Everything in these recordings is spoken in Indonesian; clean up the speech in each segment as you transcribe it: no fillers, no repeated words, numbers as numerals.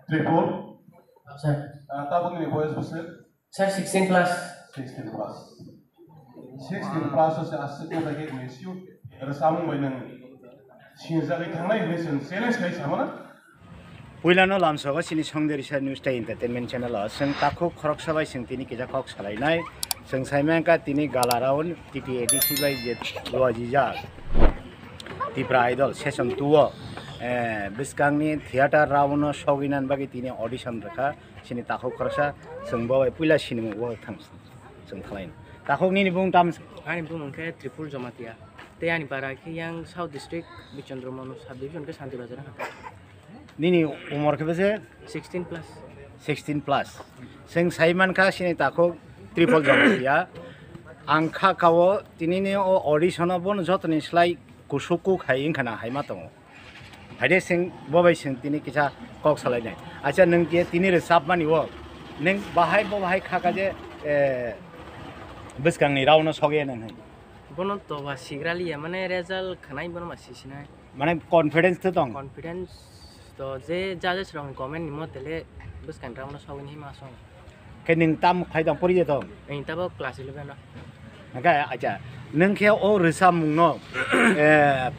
Triple. Sir. Tabang ni boys bese. Sir, 16 plus. 16 plus. 16 plus sa asik na lagi mesiu. Rasamu mainan. Sinjali thangnai mesin challenge kai samana. Puilano lamsoga sini songderisa news ta entertainment channel sing takho khorok sabai sing tini kija kok salainai sing saimanka tini galaraun TTADC bai je lojija tipra idol season 2 biskangni theater rawno soginan bagi tini audition rakha sini takho khorsa sing bawa puila sini wo thang sing thalain takho ni bung tam Ani bung ke Tripur Jamatia. Te ani para ke yang South District Bichandromono subdivision ke Santi Bazar. nini umur ke bese 16 plus. 16 plus sing saiman ka sini takho triple jamatia angkha kawo tinini o audition bon jotni slai kusuku khai ingkhana haima tongo haide sing bobai sing tini kisa kok salai nai acha nung ke tini re sap mani wo neng bahai khaka je biskang ni rawno soge nang Bono to wa sigrali ya mane result khanai bono ma sisina. mane confidence to tong Confidence to je judges rong comment ni mo tele bus kan rawno sawin hi ma song. ke ning tam khai dang pori je tong Ei tabo class 11 ra. naga acha nung ke o resa mungno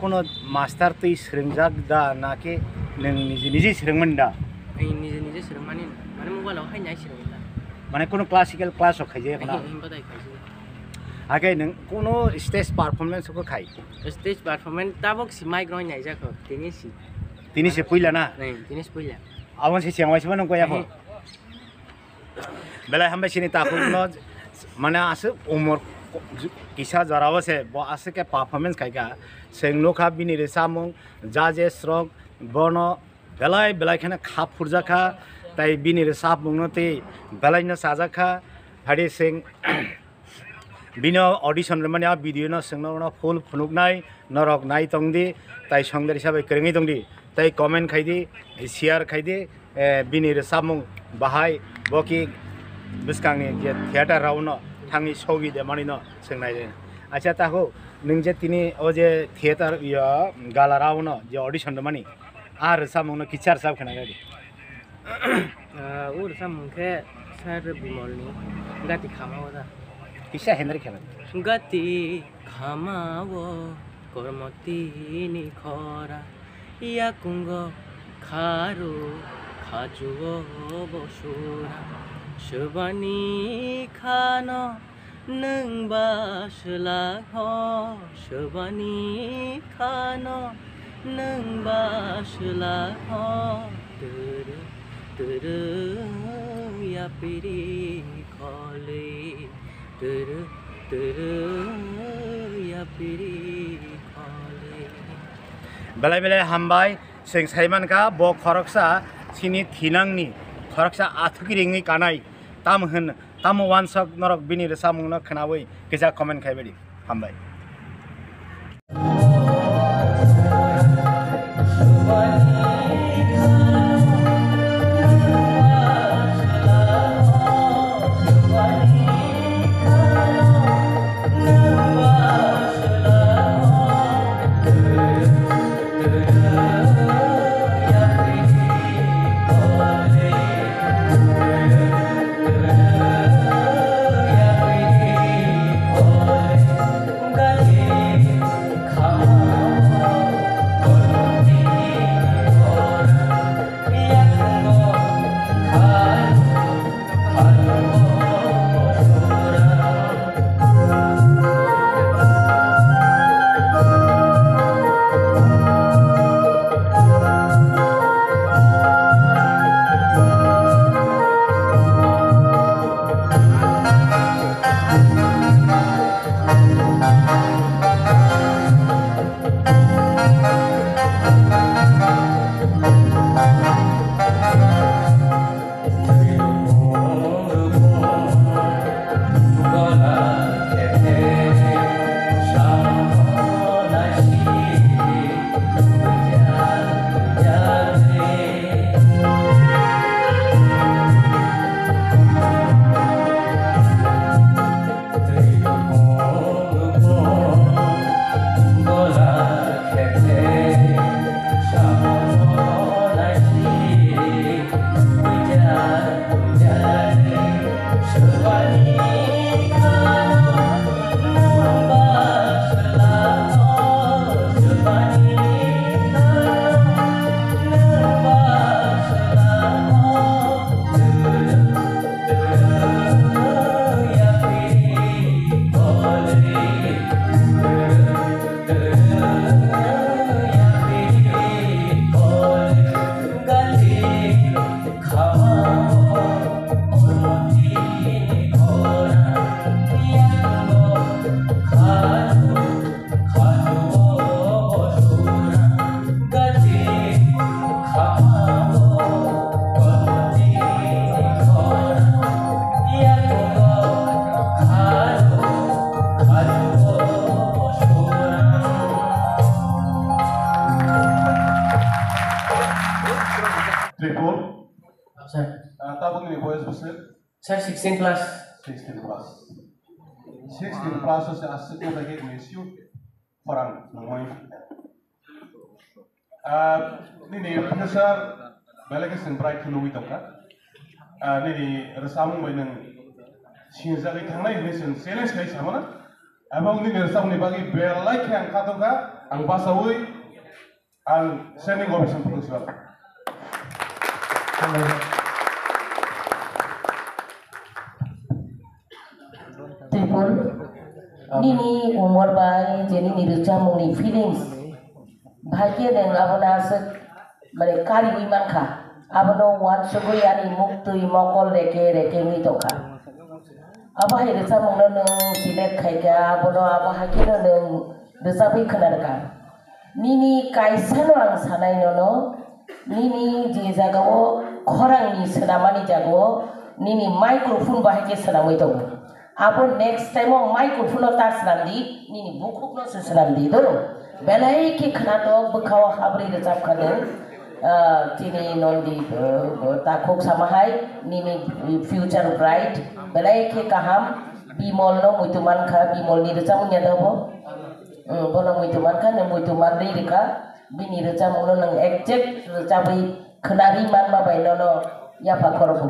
kono master tui sringjak da na ke nung niji sringmanda Ei nije sermani mane mobile hai nyai sirong. mane kono classical class khai je kana Ei badai khai. agai nung kono stage performance ko khai Stage performance tabok si mic rong nyai jakho tini si. tini se puila na Nei tini spoiler. awon se siang wais manong ko ya ko bela hamba sini ta ko no mane asu umur kisa jarawa se bo ase ke performance khai ga senglo kha bini re samung jaje srok bono belai khana kha furja kha tai bini re sap mungno te belai na saja kha hade sing bino audition re mane video no sengno no full phunuk nai norok nai tongdi tai songder hisabe krengi tongdi tai comment khai di share khai di bini re samung bahai boki biskang ni je theater rawno thangi sogi de manino sengnai de acha ta ho ning je tini o je theater ya gala rawno je audition de mani ar samung no kichar sab khana gadi Ur sam ke sar bimol ni gati khamawo da. kisha hendri khana Gati khamawo kormoti ni khora ya kungo kharu khajuo bosura shubani khano nung basla ho shubani khano nung basla ho turu ya piri khole turu ya piri khole belai hambai sing saiman ka bo khoroksa sini thinangni khoroksa athukiringi kanai tam wansak norok bini re samung no khanawai kisa comment khai bedi hambai sir. Tabung ni boys besar Sir, 16 plus. 16 plus. 16 plus sa asik na lagi mesiu orang namanya. Ini profesor balik ke sembrai kilo itu kan. Ini resamu mainan sinjali tangai mesin sales kai sama na. Abang ini resamu ni bagi belai yang kata ka ang pasawui ang sending office profesor. Tripul, nini umur bayi jadi niruca muni feelings. Bahagia dengan abona asik mereka kali iman kah. Abono wan sugoi ani muktu imokol reke ni toka. Apa hari desa mungkin neng sinet kaya abono apa hakino neng desa pi kenarkan. Nini kaisan orang sana inono, nini jagawo korang ni senamani jago, nini microphone bahagia senamai toka. Apa next time orang microphone tak senamdi, nini buku no senamdi dulu. Belai ki kenato bekawa habri desa kanen. Tini nondi takok samahai nini future bright belai ke kaham bimol no muituman ka bimol ni reca munya dabo bono muituman ka ne muituman ri rika bini reca muno nang exact reca bai kenari man ma bai no ya pa korbu